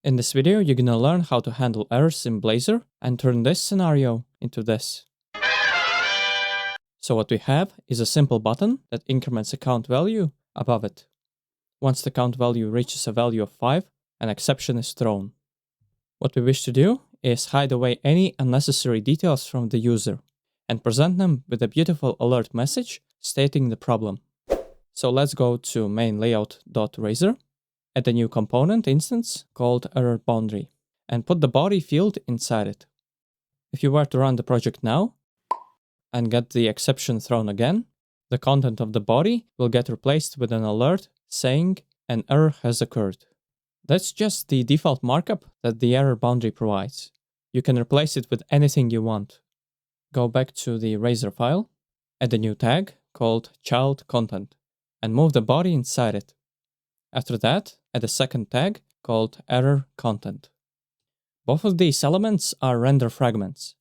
In this video, you're gonna learn how to handle errors in Blazor and turn this scenario into this. So what we have is a simple button that increments a count value above it. Once the count value reaches a value of 5, an exception is thrown. What we wish to do is hide away any unnecessary details from the user and present them with a beautiful alert message stating the problem. So let's go to main layout.razor, add a new component instance called error boundary, and put the body field inside it. If you were to run the project now and get the exception thrown again, the content of the body will get replaced with an alert saying an error has occurred. That's just the default markup that the error boundary provides. You can replace it with anything you want. Go back to the Razor file, add a new tag called child content, and move the body inside it. After that, add a second tag called error content. Both of these elements are render fragments.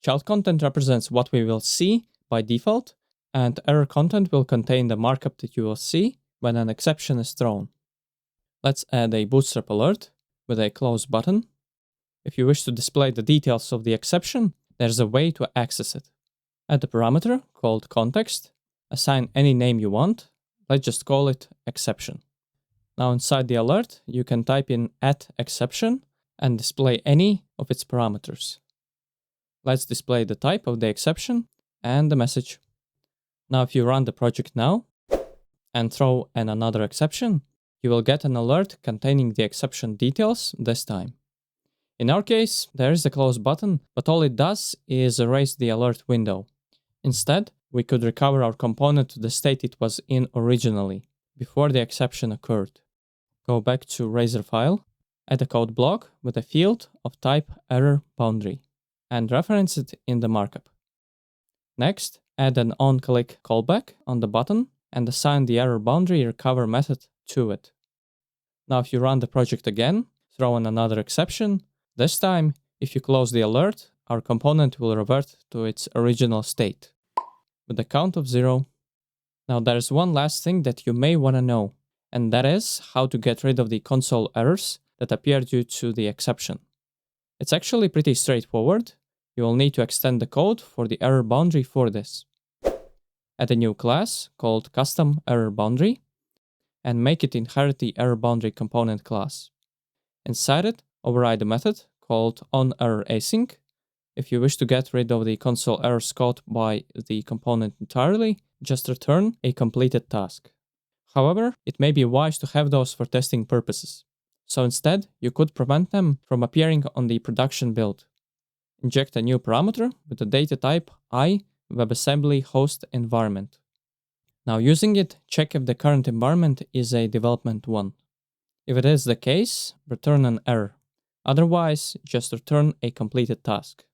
Child content represents what we will see by default, and error content will contain the markup that you will see when an exception is thrown. Let's add a bootstrap alert with a close button. If you wish to display the details of the exception, there's a way to access it. Add a parameter called context, assign any name you want. Let's just call it exception. Now inside the alert, you can type in @exception and display any of its parameters. Let's display the type of the exception and the message. Now if you run the project now and throw in another exception, you will get an alert containing the exception details this time. In our case, there is a close button, but all it does is erase the alert window. Instead, we could recover our component to the state it was in originally, before the exception occurred. Go back to Razor file, add a code block with a field of type error boundary, and reference it in the markup. Next, add an on-click callback on the button and assign the error boundary recover method to it. Now if you run the project again, throw in another exception. This time, if you close the alert, our component will revert to its original state with a count of 0. Now there's one last thing that you may want to know, and that is how to get rid of the console errors that appear due to the exception. It's actually pretty straightforward. You will need to extend the code for the error boundary for this. Add a new class called custom error boundary and make it inherit the error boundary component class. Inside it, override a method called onErrorAsync. If you wish to get rid of the console errors caused by the component entirely, just return a completed task. However, it may be wise to have those for testing purposes. So instead, you could prevent them from appearing on the production build. Inject a new parameter with the data type I WebAssembly host environment. Now using it, check if the current environment is a development one. If it is the case, return an error. Otherwise, just return a completed task.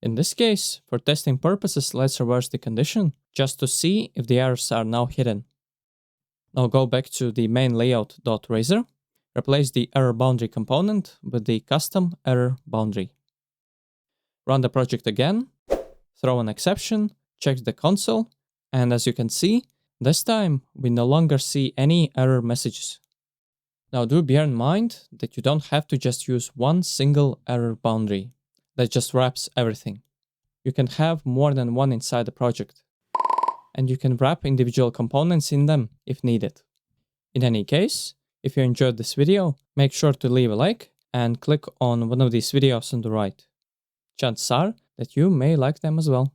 In this case, for testing purposes, let's reverse the condition just to see if the errors are now hidden. Now go back to the main layout.razor, replace the error boundary component with the custom error boundary. Run the project again, throw an exception, check the console, and as you can see, this time we no longer see any error messages. Now do bear in mind that you don't have to just use one single error boundary that just wraps everything. You can have more than one inside the project, and you can wrap individual components in them if needed. In any case, if you enjoyed this video, make sure to leave a like and click on one of these videos on the right. Chances are that you may like them as well.